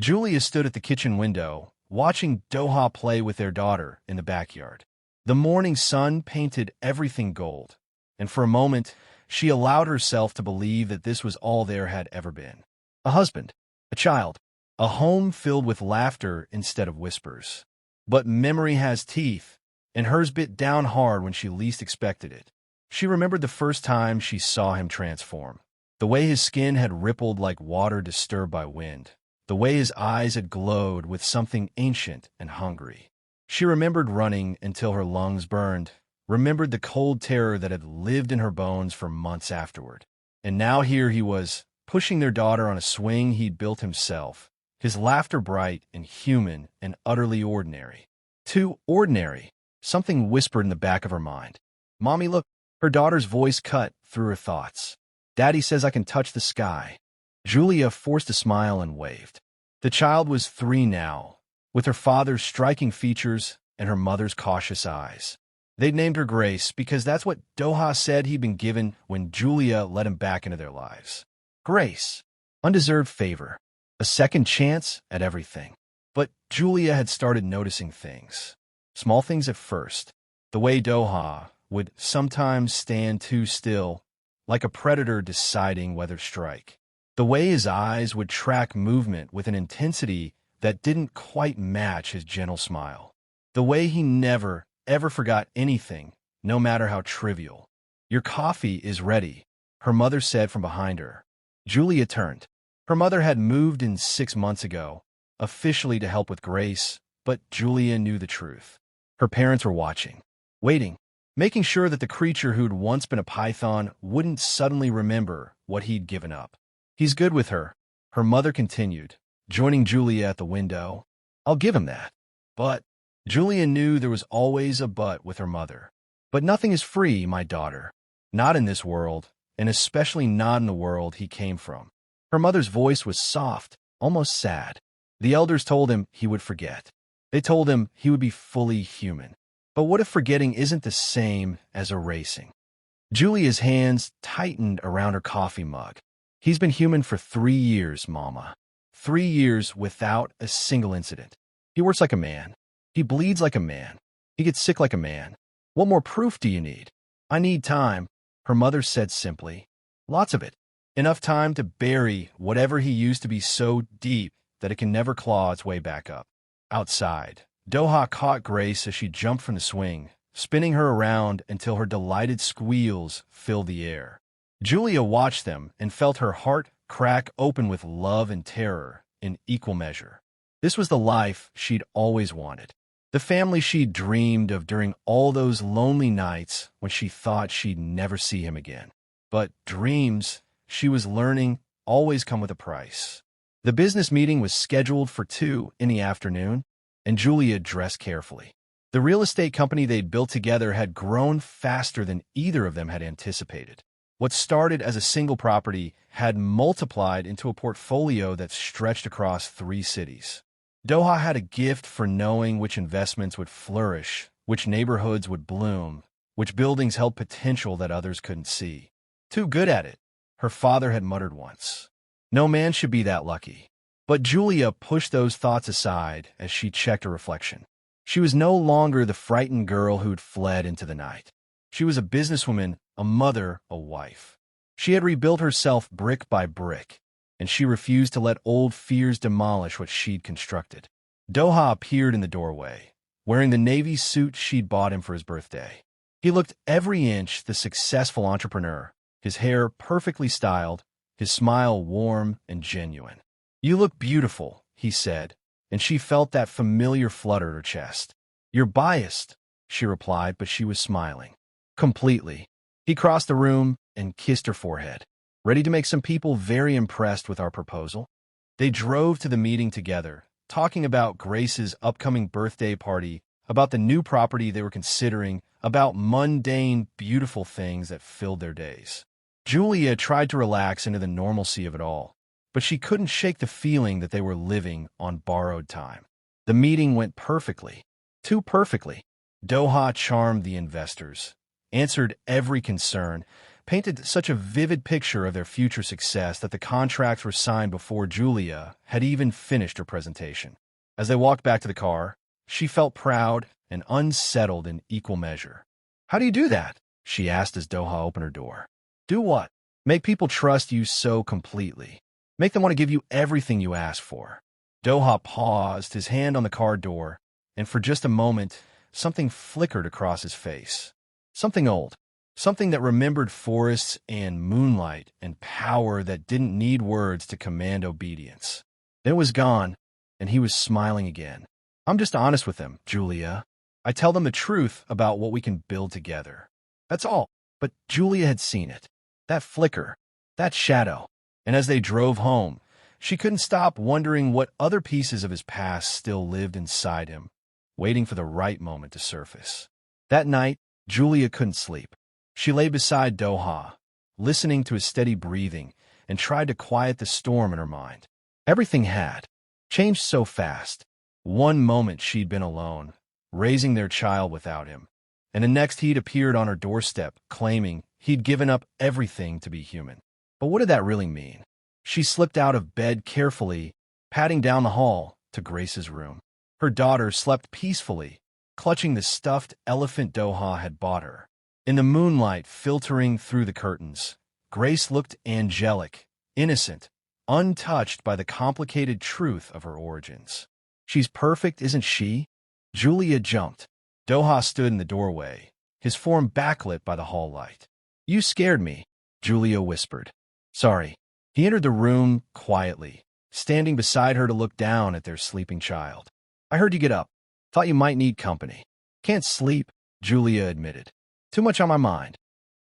Julia stood at the kitchen window, watching Doha play with their daughter in the backyard. The morning sun painted everything gold, and for a moment, she allowed herself to believe that this was all there had ever been. A husband, a child, a home filled with laughter instead of whispers. But memory has teeth, and hers bit down hard when she least expected it. She remembered the first time she saw him transform. The way his skin had rippled like water disturbed by wind. The way his eyes had glowed with something ancient and hungry. She remembered running until her lungs burned, remembered the cold terror that had lived in her bones for months afterward. And now here he was, pushing their daughter on a swing he'd built himself, his laughter bright and human and utterly ordinary. Too ordinary, something whispered in the back of her mind. "Mommy, look." Her daughter's voice cut through her thoughts. "Daddy says I can touch the sky." Julia forced a smile and waved. The child was 3 now, with her father's striking features and her mother's cautious eyes. They'd named her Grace because that's what Doha said he'd been given when Julia let him back into their lives. Grace. Undeserved favor. A second chance at everything. But Julia had started noticing things. Small things at first. The way Doha would sometimes stand too still, like a predator deciding whether to strike. The way his eyes would track movement with an intensity that didn't quite match his gentle smile. The way he never, ever forgot anything, no matter how trivial. "Your coffee is ready," her mother said from behind her. Julia turned. Her mother had moved in 6 months ago, officially to help with Grace, but Julia knew the truth. Her parents were watching, waiting, making sure that the creature who'd once been a python wouldn't suddenly remember what he'd given up. "He's good with her," her mother continued, joining Julia at the window. "I'll give him that." But Julia knew there was always a but with her mother. "But nothing is free, my daughter. Not in this world, and especially not in the world he came from." Her mother's voice was soft, almost sad. The elders told him he would forget. They told him he would be fully human. But what if forgetting isn't the same as erasing? Julia's hands tightened around her coffee mug. "He's been human for 3 years, Mama. 3 years without a single incident. He works like a man. He bleeds like a man. He gets sick like a man. What more proof do you need?" "I need time," her mother said simply. "Lots of it. Enough time to bury whatever he used to be so deep that it can never claw its way back up." Outside, Doha caught Grace as she jumped from the swing, spinning her around until her delighted squeals filled the air. Julia watched them and felt her heart crack open with love and terror in equal measure. This was the life she'd always wanted. The family she'd dreamed of during all those lonely nights when she thought she'd never see him again. But dreams, she was learning, always come with a price. The business meeting was scheduled for 2 in the afternoon, and Julia dressed carefully. The real estate company they'd built together had grown faster than either of them had anticipated. What started as a single property had multiplied into a portfolio that stretched across 3 cities. Doha had a gift for knowing which investments would flourish, which neighborhoods would bloom, which buildings held potential that others couldn't see. "Too good at it," her father had muttered once. No man should be that lucky. But Julia pushed those thoughts aside as she checked her reflection. She was no longer the frightened girl who'd fled into the night. She was a businesswoman, a mother, a wife. She had rebuilt herself brick by brick, and she refused to let old fears demolish what she'd constructed. Doha appeared in the doorway, wearing the navy suit she'd bought him for his birthday. He looked every inch the successful entrepreneur, his hair perfectly styled, his smile warm and genuine. "You look beautiful," he said, and she felt that familiar flutter at her chest. "You're biased," she replied, but she was smiling. Completely. He crossed the room and kissed her forehead. "Ready to make some people very impressed with our proposal?" They drove to the meeting together, talking about Grace's upcoming birthday party, about the new property they were considering, about mundane, beautiful things that filled their days. Julia tried to relax into the normalcy of it all, but she couldn't shake the feeling that they were living on borrowed time. The meeting went perfectly. Too perfectly. Doha charmed the investors, answered every concern, painted such a vivid picture of their future success that the contracts were signed before Julia had even finished her presentation. As they walked back to the car, she felt proud and unsettled in equal measure. "How do you do that?" she asked as Doha opened her door. "Do what?" "Make people trust you so completely. Make them want to give you everything you ask for." Doha paused, his hand on the car door, and for just a moment, something flickered across his face. Something old. Something that remembered forests and moonlight and power that didn't need words to command obedience. Then it was gone, and he was smiling again. "I'm just honest with them, Julia. I tell them the truth about what we can build together. That's all." But Julia had seen it. That flicker. That shadow. And as they drove home, she couldn't stop wondering what other pieces of his past still lived inside him, waiting for the right moment to surface. That night, Julia couldn't sleep. She lay beside Doha, listening to his steady breathing, and tried to quiet the storm in her mind. Everything had changed so fast. One moment she'd been alone, raising their child without him, and the next he'd appeared on her doorstep, claiming he'd given up everything to be human. But what did that really mean? She slipped out of bed carefully, padding down the hall to Grace's room. Her daughter slept peacefully, clutching the stuffed elephant Doha had bought her. In the moonlight filtering through the curtains, Grace looked angelic, innocent, untouched by the complicated truth of her origins. "She's perfect, isn't she?" Julia jumped. Doha stood in the doorway, his form backlit by the hall light. "You scared me," Julia whispered. "Sorry." He entered the room quietly, standing beside her to look down at their sleeping child. "I heard you get up. Thought you might need company." "Can't sleep," Julia admitted. "Too much on my mind."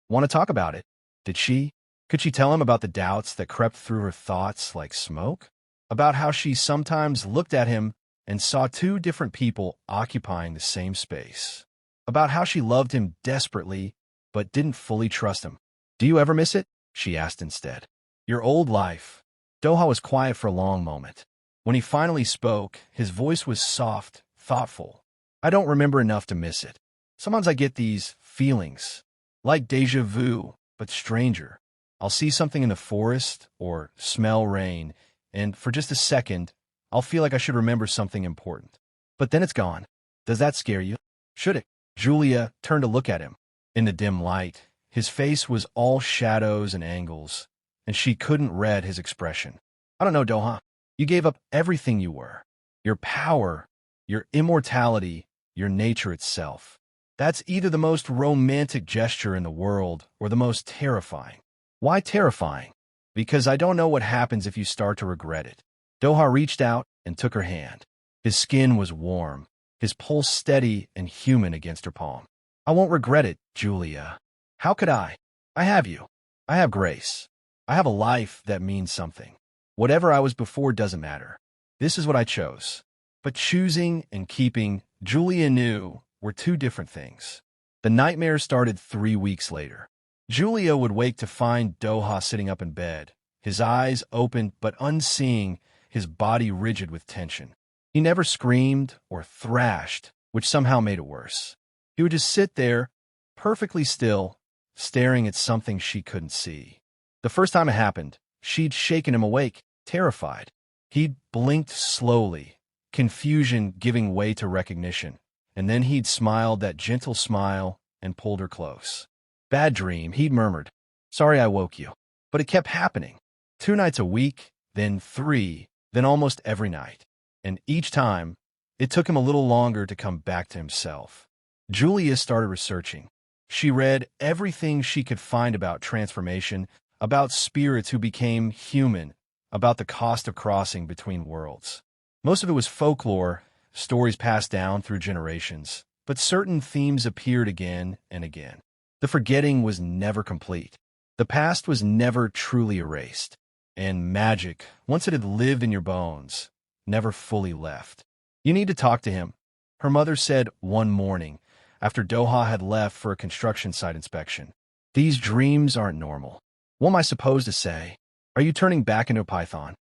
"Want to talk about it?" Could she tell him about the doubts that crept through her thoughts like smoke? About how she sometimes looked at him and saw two different people occupying the same space. About how she loved him desperately but didn't fully trust him. "Do you ever miss it?" she asked instead. "Your old life." Doha was quiet for a long moment. When he finally spoke, his voice was soft, thoughtful. "I don't remember enough to miss it. Sometimes I get these feelings, like déjà vu, but stranger. I'll see something in the forest or smell rain, and for just a second, I'll feel like I should remember something important. But then it's gone. Does that scare you?" "Should it?" Julia turned to look at him. In the dim light, his face was all shadows and angles, and she couldn't read his expression. "I don't know, Doha. You gave up everything you were. Your power, your immortality, your nature itself. That's either the most romantic gesture in the world or the most terrifying." "Why terrifying?" "Because I don't know what happens if you start to regret it." Doha reached out and took her hand. His skin was warm, his pulse steady and human against her palm. "I won't regret it, Julia. How could I? I have you. I have Grace. I have a life that means something. Whatever I was before doesn't matter. This is what I chose." But choosing and keeping, Julia knew, were two different things. The nightmare started 3 weeks later. Julia would wake to find Doha sitting up in bed, his eyes open but unseeing, his body rigid with tension. He never screamed or thrashed, which somehow made it worse. He would just sit there, perfectly still, staring at something she couldn't see. The first time it happened, she'd shaken him awake, terrified. He'd blinked slowly, confusion giving way to recognition, and then he'd smiled that gentle smile and pulled her close. "Bad dream," he'd murmured. "Sorry I woke you." But it kept happening. 2 nights a week, then 3, then almost every night. And each time, it took him a little longer to come back to himself. Julia started researching. She read everything she could find about transformation, about spirits who became human, about the cost of crossing between worlds. Most of it was folklore, stories passed down through generations, but certain themes appeared again and again. The forgetting was never complete. The past was never truly erased. And magic, once it had lived in your bones, never fully left. "You need to talk to him," her mother said one morning, after Doha had left for a construction site inspection. "These dreams aren't normal." "What am I supposed to say? Are you turning back into a python?"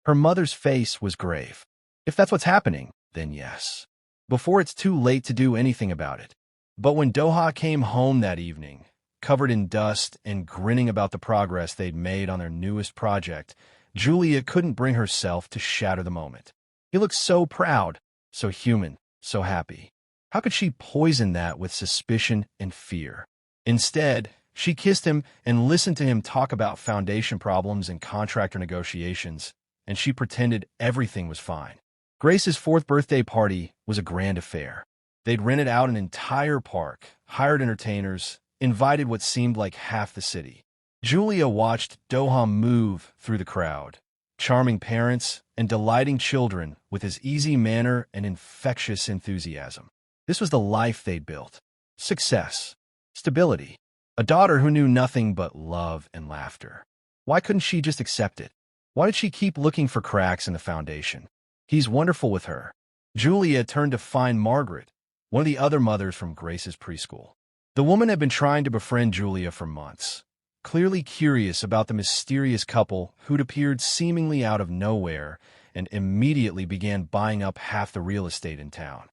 Her mother's face was grave. "If that's what's happening, then yes. Before it's too late to do anything about it." But when Doha came home that evening, covered in dust and grinning about the progress they'd made on their newest project, Julia couldn't bring herself to shatter the moment. He looked so proud, so human, so happy. How could she poison that with suspicion and fear? Instead, she kissed him and listened to him talk about foundation problems and contractor negotiations, and she pretended everything was fine. Grace's fourth birthday party was a grand affair. They'd rented out an entire park, hired entertainers, invited what seemed like half the city. Julia watched Doha move through the crowd, charming parents and delighting children with his easy manner and infectious enthusiasm. This was the life they'd built. Success. Stability. A daughter who knew nothing but love and laughter. Why couldn't she just accept it? Why did she keep looking for cracks in the foundation? He's wonderful with her. Julia turned to find Margaret, one of the other mothers from Grace's preschool. The woman had been trying to befriend Julia for months, clearly curious about the mysterious couple who'd appeared seemingly out of nowhere and immediately began buying up half the real estate in town.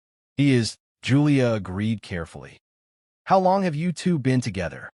Julia agreed carefully. How long have you two been together?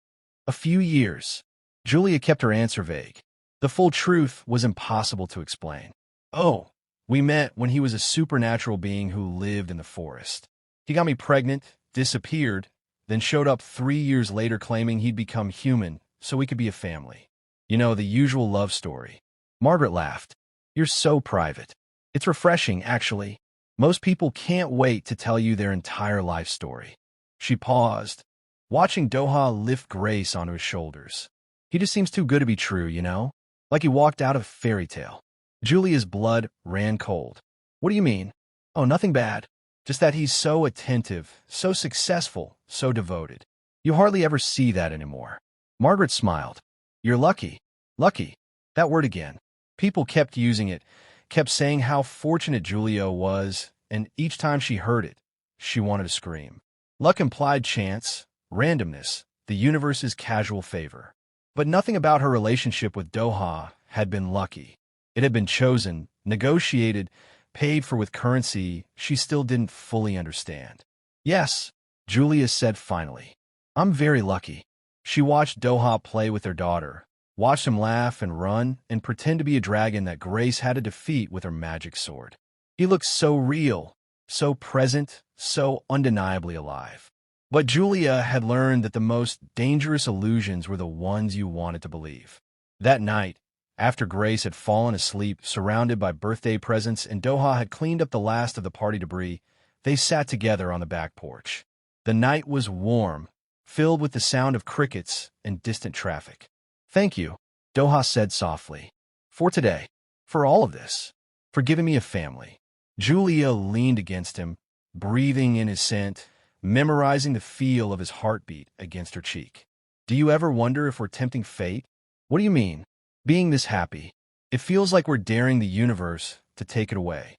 A few years. Julia kept her answer vague. The full truth was impossible to explain. Oh, we met when he was a supernatural being who lived in the forest. He got me pregnant, disappeared, then showed up 3 years later claiming he'd become human so we could be a family. You know, the usual love story. Margaret laughed. You're so private. It's refreshing, actually. Most people can't wait to tell you their entire life story. She paused, watching Doha lift Grace onto his shoulders. He just seems too good to be true, you know? Like he walked out of a fairy tale. Julia's blood ran cold. What do you mean? Oh, nothing bad. Just that he's so attentive, so successful, so devoted. You hardly ever see that anymore. Margaret smiled. You're lucky. Lucky. That word again. People kept using it, kept saying how fortunate Julia was, and each time she heard it, she wanted to scream. Luck implied chance, randomness, the universe's casual favor. But nothing about her relationship with Doha had been lucky. It had been chosen, negotiated, paid for with currency she still didn't fully understand. Yes, Julia said finally. I'm very lucky. She watched Doha play with their daughter, watched him laugh and run and pretend to be a dragon that Grace had to defeat with her magic sword. He looked so real, so present, so undeniably alive. But Julia had learned that the most dangerous illusions were the ones you wanted to believe. That night, after Grace had fallen asleep surrounded by birthday presents and Doha had cleaned up the last of the party debris, they sat together on the back porch. The night was warm, filled with the sound of crickets and distant traffic. Thank you, Doha said softly. For today. For all of this. For giving me a family. Julia leaned against him, breathing in his scent, memorizing the feel of his heartbeat against her cheek. Do you ever wonder if we're tempting fate? What do you mean? Being this happy. It feels like we're daring the universe to take it away.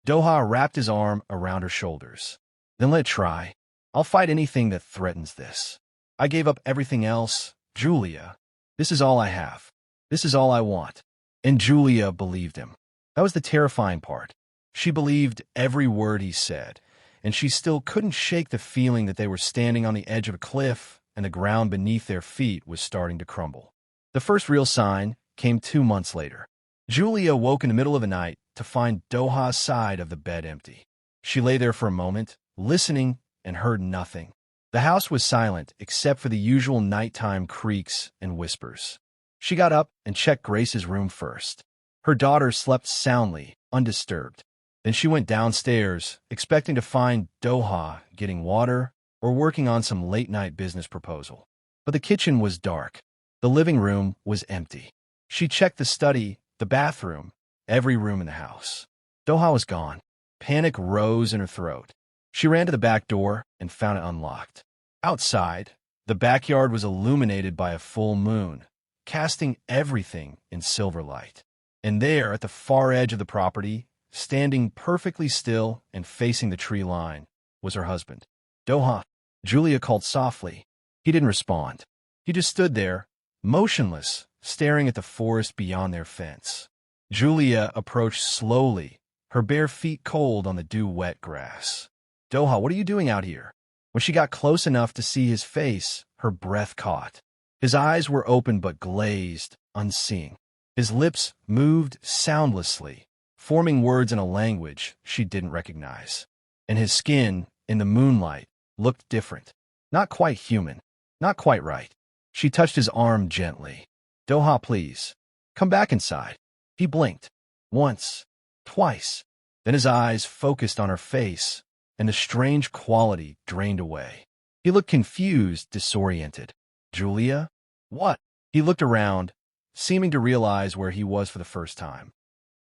Doha wrapped his arm around her shoulders. Then let it try. I'll fight anything that threatens this. I gave up everything else, Julia. This is all I have. This is all I want. And Julia believed him. That was the terrifying part. She believed every word he said, and she still couldn't shake the feeling that they were standing on the edge of a cliff and the ground beneath their feet was starting to crumble. The first real sign came 2 months later. Julia woke in the middle of the night to find Doha's side of the bed empty. She lay there for a moment, listening, and heard nothing. The house was silent except for the usual nighttime creaks and whispers. She got up and checked Grace's room first. Her daughter slept soundly, undisturbed. Then she went downstairs, expecting to find Doha getting water or working on some late-night business proposal. But the kitchen was dark. The living room was empty. She checked the study, the bathroom, every room in the house. Doha was gone. Panic rose in her throat. She ran to the back door and found it unlocked. Outside, the backyard was illuminated by a full moon, casting everything in silver light. And there, at the far edge of the property, standing perfectly still and facing the tree line, was her husband. Doha, Julia called softly. He didn't respond. He just stood there, motionless, staring at the forest beyond their fence. Julia approached slowly, her bare feet cold on the dew-wet grass. Doha, what are you doing out here? When she got close enough to see his face, her breath caught. His eyes were open but glazed, unseeing. His lips moved soundlessly, forming words in a language she didn't recognize. And his skin, in the moonlight, looked different. Not quite human. Not quite right. She touched his arm gently. "Doha, please. Come back inside." He blinked. Once. Twice. Then his eyes focused on her face, and the strange quality drained away. He looked confused, disoriented. "Julia? What?" He looked around, seeming to realize where he was for the first time.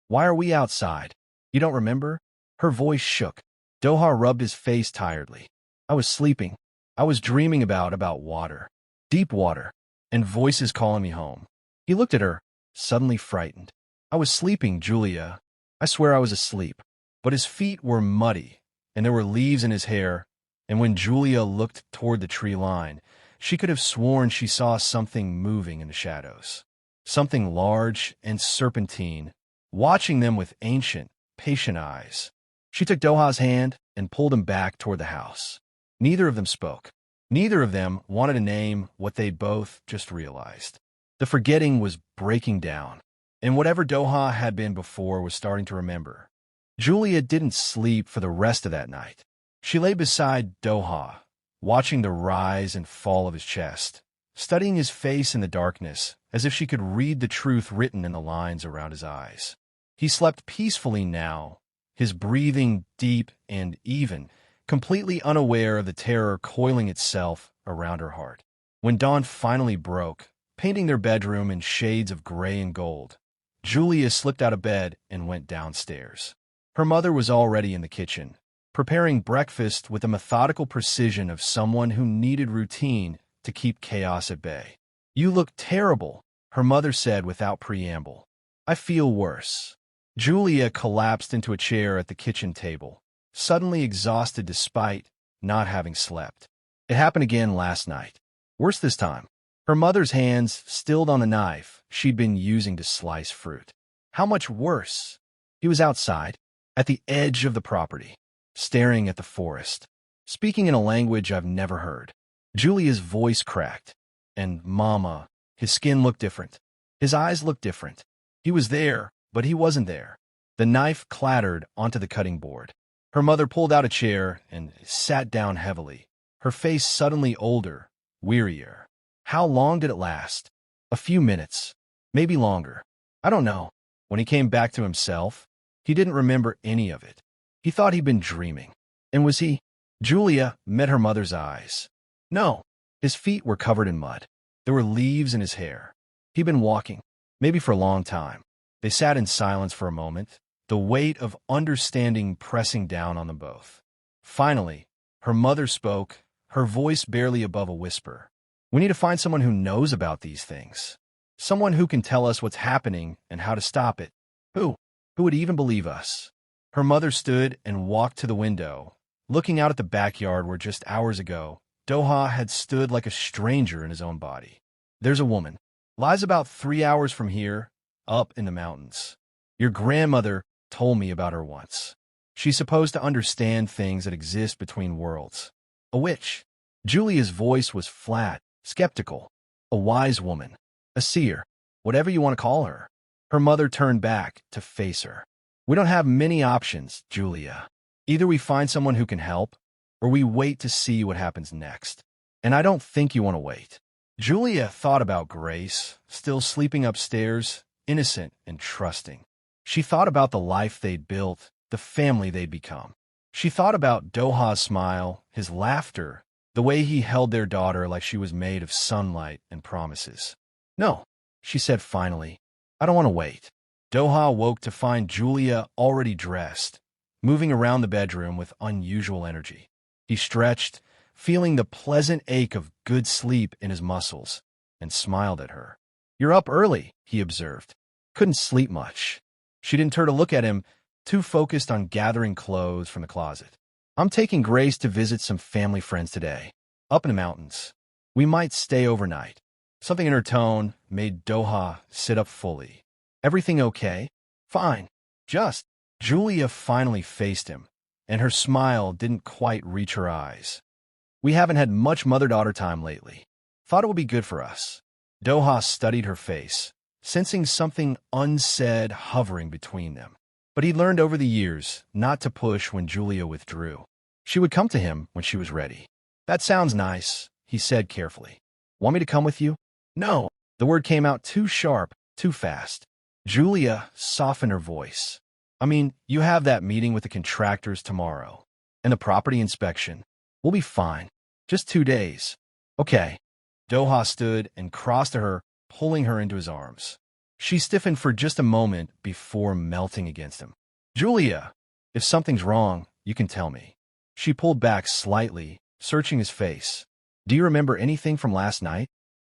"Why are we outside? You don't remember?" Her voice shook. Doha rubbed his face tiredly. "I was sleeping. I was dreaming about water. Deep water. And voices calling me home." He looked at her, suddenly frightened. "I was sleeping, Julia. I swear I was asleep." But his feet were muddy, and there were leaves in his hair, and when Julia looked toward the tree line, she could have sworn she saw something moving in the shadows. Something large and serpentine, watching them with ancient, patient eyes. She took Doha's hand and pulled him back toward the house. Neither of them spoke. Neither of them wanted to name what they both just realized. The forgetting was breaking down, and whatever Doha had been before was starting to remember. Julia didn't sleep for the rest of that night. She lay beside Doha, watching the rise and fall of his chest, studying his face in the darkness, as if she could read the truth written in the lines around his eyes. He slept peacefully now, his breathing deep and even, completely unaware of the terror coiling itself around her heart. When dawn finally broke, painting their bedroom in shades of gray and gold, Julia slipped out of bed and went downstairs. Her mother was already in the kitchen, preparing breakfast with the methodical precision of someone who needed routine to keep chaos at bay. "You look terrible," her mother said without preamble. "I feel worse." Julia collapsed into a chair at the kitchen table, suddenly exhausted despite not having slept. It happened again last night. Worse this time. Her mother's hands stilled on the knife she'd been using to slice fruit. How much worse? He was outside, at the edge of the property, staring at the forest, speaking in a language I've never heard. Julia's voice cracked. And Mama, his skin looked different. His eyes looked different. He was there, but he wasn't there. The knife clattered onto the cutting board. Her mother pulled out a chair and sat down heavily, her face suddenly older, wearier. How long did it last? A few minutes. Maybe longer. I don't know. When he came back to himself, he didn't remember any of it. He thought he'd been dreaming. And was he? Julia met her mother's eyes. No. His feet were covered in mud. There were leaves in his hair. He'd been walking, maybe for a long time. They sat in silence for a moment, the weight of understanding pressing down on them both. Finally, her mother spoke, her voice barely above a whisper. "We need to find someone who knows about these things. Someone who can tell us what's happening and how to stop it. Who? Who would even believe us?" Her mother stood and walked to the window, looking out at the backyard where just hours ago, Doha had stood like a stranger in his own body. "There's a woman. Lies about 3 hours from here, up in the mountains. Your grandmother told me about her once. She's supposed to understand things that exist between worlds. A witch." Julia's voice was flat, skeptical. "A wise woman. A seer. Whatever you want to call her." Her mother turned back to face her. "We don't have many options, Julia. Either we find someone who can help, or we wait to see what happens next. And I don't think you want to wait." Julia thought about Grace, still sleeping upstairs, innocent and trusting. She thought about the life they'd built, the family they'd become. She thought about Doha's smile, his laughter, the way he held their daughter like she was made of sunlight and promises. "No," she said finally. "I don't want to wait." Doha woke to find Julia already dressed, moving around the bedroom with unusual energy. He stretched, feeling the pleasant ache of good sleep in his muscles, and smiled at her. "You're up early," he observed. "Couldn't sleep much." She didn't turn to look at him, too focused on gathering clothes from the closet. "I'm taking Grace to visit some family friends today, up in the mountains. We might stay overnight." Something in her tone made Doha sit up fully. "Everything okay?" "Fine. Just..." Julia finally faced him, and her smile didn't quite reach her eyes. We haven't had much mother-daughter time lately. Thought it would be good for us. Doha studied her face, sensing something unsaid hovering between them. But he'd learned over the years not to push when Julia withdrew. She would come to him when she was ready. That sounds nice, he said carefully. Want me to come with you? No. The word came out too sharp, too fast. Julia softened her voice. I mean, you have that meeting with the contractors tomorrow. And the property inspection. We'll be fine. Just 2 days. Okay. Doha stood and crossed to her, pulling her into his arms. She stiffened for just a moment before melting against him. Julia, if something's wrong, you can tell me. She pulled back slightly, searching his face. Do you remember anything from last night?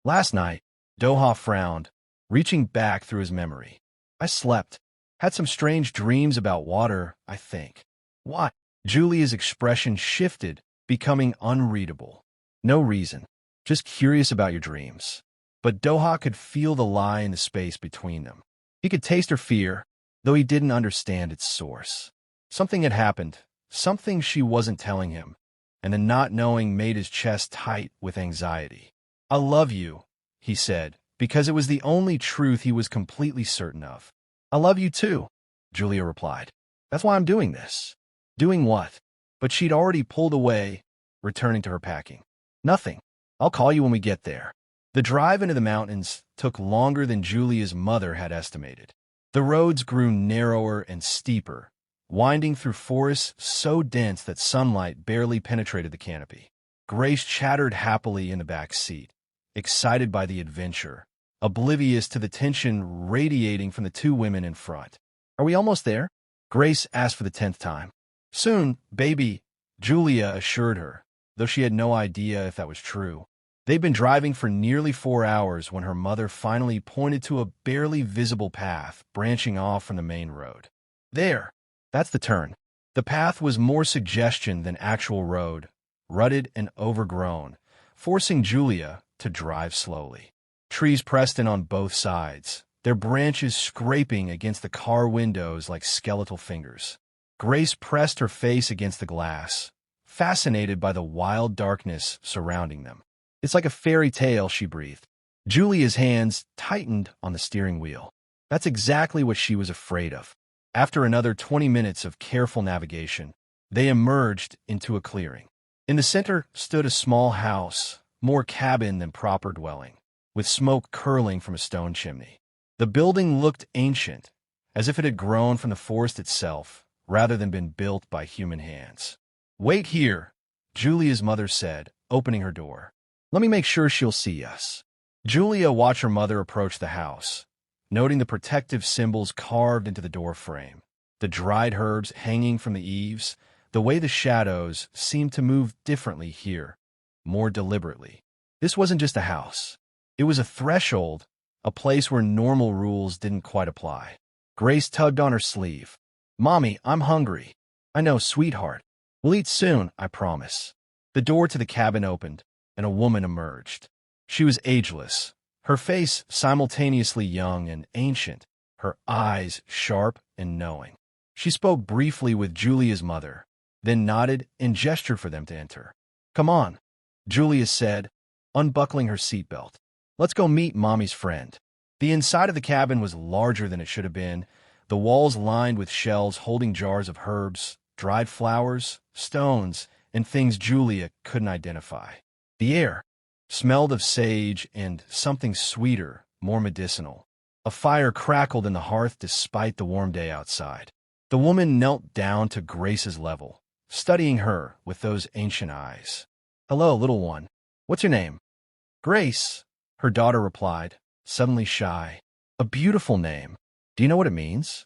Last night, Doha frowned, reaching back through his memory. I slept. Had some strange dreams about water, I think. What? Julia's expression shifted, becoming unreadable. No reason. Just curious about your dreams. But Doha could feel the lie in the space between them. He could taste her fear, though he didn't understand its source. Something had happened, something she wasn't telling him, and the not knowing made his chest tight with anxiety. I love you, he said, because it was the only truth he was completely certain of. I love you too, Julia replied. That's why I'm doing this. Doing what? But she'd already pulled away, returning to her packing. Nothing. I'll call you when we get there. The drive into the mountains took longer than Julia's mother had estimated. The roads grew narrower and steeper, winding through forests so dense that sunlight barely penetrated the canopy. Grace chattered happily in the back seat, excited by the adventure, oblivious to the tension radiating from the two women in front. Are we almost there? Grace asked for the 10th time. Soon, baby, Julia assured her, though she had no idea if that was true. They'd been driving for nearly 4 hours when her mother finally pointed to a barely visible path branching off from the main road. There, that's the turn. The path was more suggestion than actual road, rutted and overgrown, forcing Julia to drive slowly. Trees pressed in on both sides, their branches scraping against the car windows like skeletal fingers. Grace pressed her face against the glass, fascinated by the wild darkness surrounding them. It's like a fairy tale, she breathed. Julia's hands tightened on the steering wheel. That's exactly what she was afraid of. After another 20 minutes of careful navigation, they emerged into a clearing. In the center stood a small house, more cabin than proper dwelling, with smoke curling from a stone chimney. The building looked ancient, as if it had grown from the forest itself, rather than been built by human hands. Wait here, Julia's mother said, opening her door. Let me make sure she'll see us. Julia watched her mother approach the house, noting the protective symbols carved into the door frame, the dried herbs hanging from the eaves, the way the shadows seemed to move differently here, more deliberately. This wasn't just a house. It was a threshold, a place where normal rules didn't quite apply. Grace tugged on her sleeve. Mommy, I'm hungry. I know, sweetheart. We'll eat soon, I promise. The door to the cabin opened, and a woman emerged. She was ageless, her face simultaneously young and ancient, her eyes sharp and knowing. She spoke briefly with Julia's mother, then nodded and gestured for them to enter. Come on, Julia said, unbuckling her seatbelt. Let's go meet Mommy's friend. The inside of the cabin was larger than it should have been, the walls lined with shelves holding jars of herbs, dried flowers, stones, and things Julia couldn't identify. The air smelled of sage and something sweeter, more medicinal. A fire crackled in the hearth despite the warm day outside. The woman knelt down to Grace's level, studying her with those ancient eyes. Hello, little one. What's your name? Grace, her daughter replied, suddenly shy. A beautiful name. Do you know what it means?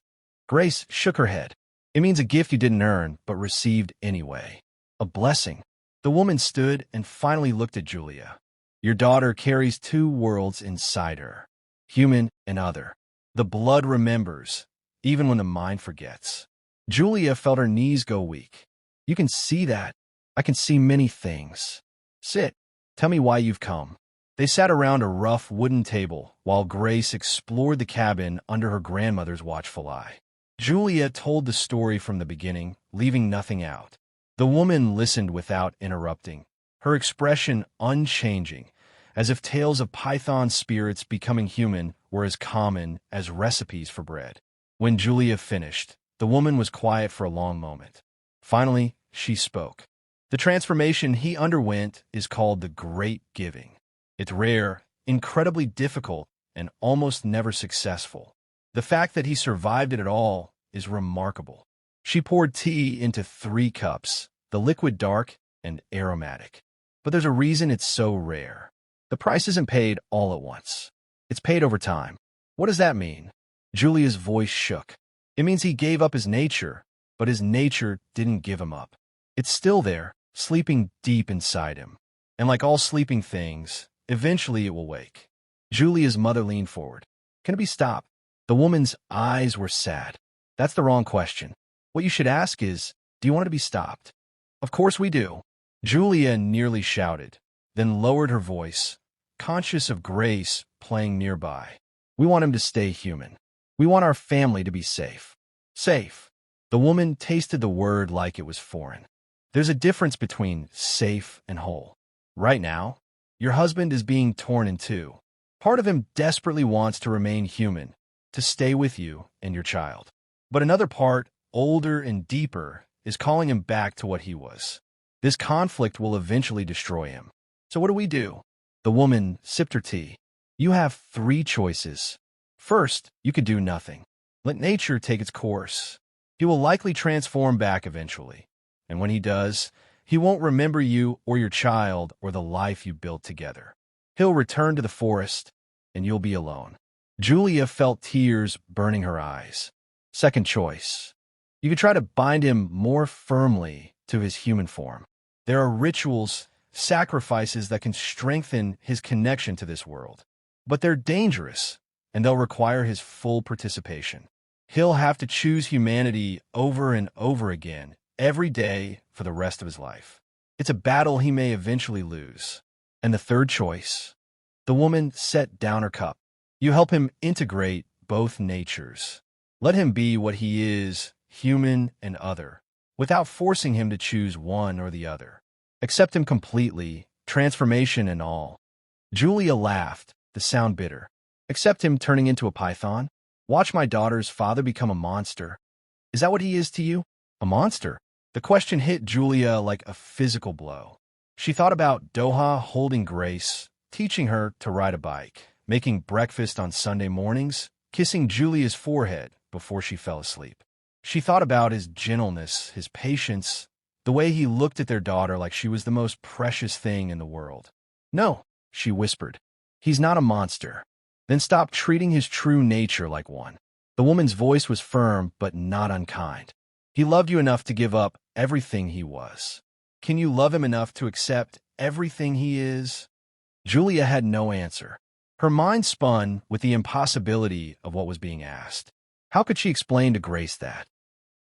Grace shook her head. It means a gift you didn't earn, but received anyway. A blessing. The woman stood and finally looked at Julia. Your daughter carries 2 worlds inside her, human and other. The blood remembers, even when the mind forgets. Julia felt her knees go weak. You can see that. I can see many things. Sit. Tell me why you've come. They sat around a rough wooden table while Grace explored the cabin under her grandmother's watchful eye. Julia told the story from the beginning, leaving nothing out. The woman listened without interrupting, her expression unchanging, as if tales of python spirits becoming human were as common as recipes for bread. When Julia finished, the woman was quiet for a long moment. Finally, she spoke. The transformation he underwent is called the Great Giving. It's rare, incredibly difficult, and almost never successful. The fact that he survived it at all is remarkable. She poured tea into 3 cups, the liquid dark and aromatic. But there's a reason it's so rare. The price isn't paid all at once. It's paid over time. What does that mean? Julia's voice shook. It means he gave up his nature, but his nature didn't give him up. It's still there, sleeping deep inside him. And like all sleeping things, eventually it will wake. Julia's mother leaned forward. Can it be stopped? The woman's eyes were sad. That's the wrong question. What you should ask is, do you want it to be stopped? Of course we do. Julia nearly shouted, then lowered her voice, conscious of Grace playing nearby. We want him to stay human. We want our family to be safe. Safe. The woman tasted the word like it was foreign. There's a difference between safe and whole. Right now, your husband is being torn in two. Part of him desperately wants to remain human, to stay with you and your child. But another part, older and deeper, is calling him back to what he was. This conflict will eventually destroy him. So what do? The woman sipped her tea. You have 3 choices. First, you could do nothing. Let nature take its course. He will likely transform back eventually. And when he does, he won't remember you or your child or the life you built together. He'll return to the forest, and you'll be alone. Julia felt tears burning her eyes. Second choice. You could try to bind him more firmly to his human form. There are rituals, sacrifices that can strengthen his connection to this world. But they're dangerous, and they'll require his full participation. He'll have to choose humanity over and over again, every day for the rest of his life. It's a battle he may eventually lose. And the third choice. The woman set down her cup. You help him integrate both natures. Let him be what he is, human and other, without forcing him to choose one or the other. Accept him completely, transformation and all. Julia laughed, the sound bitter. Accept him turning into a python? Watch my daughter's father become a monster. Is that what he is to you? A monster? The question hit Julia like a physical blow. She thought about Doha holding Grace, teaching her to ride a bike, making breakfast on Sunday mornings, kissing Julia's forehead before she fell asleep. She thought about his gentleness, his patience, the way he looked at their daughter like she was the most precious thing in the world. No, she whispered. He's not a monster. Then stop treating his true nature like one. The woman's voice was firm but not unkind. He loved you enough to give up everything he was. Can you love him enough to accept everything he is? Julia had no answer. Her mind spun with the impossibility of what was being asked. How could she explain to Grace that?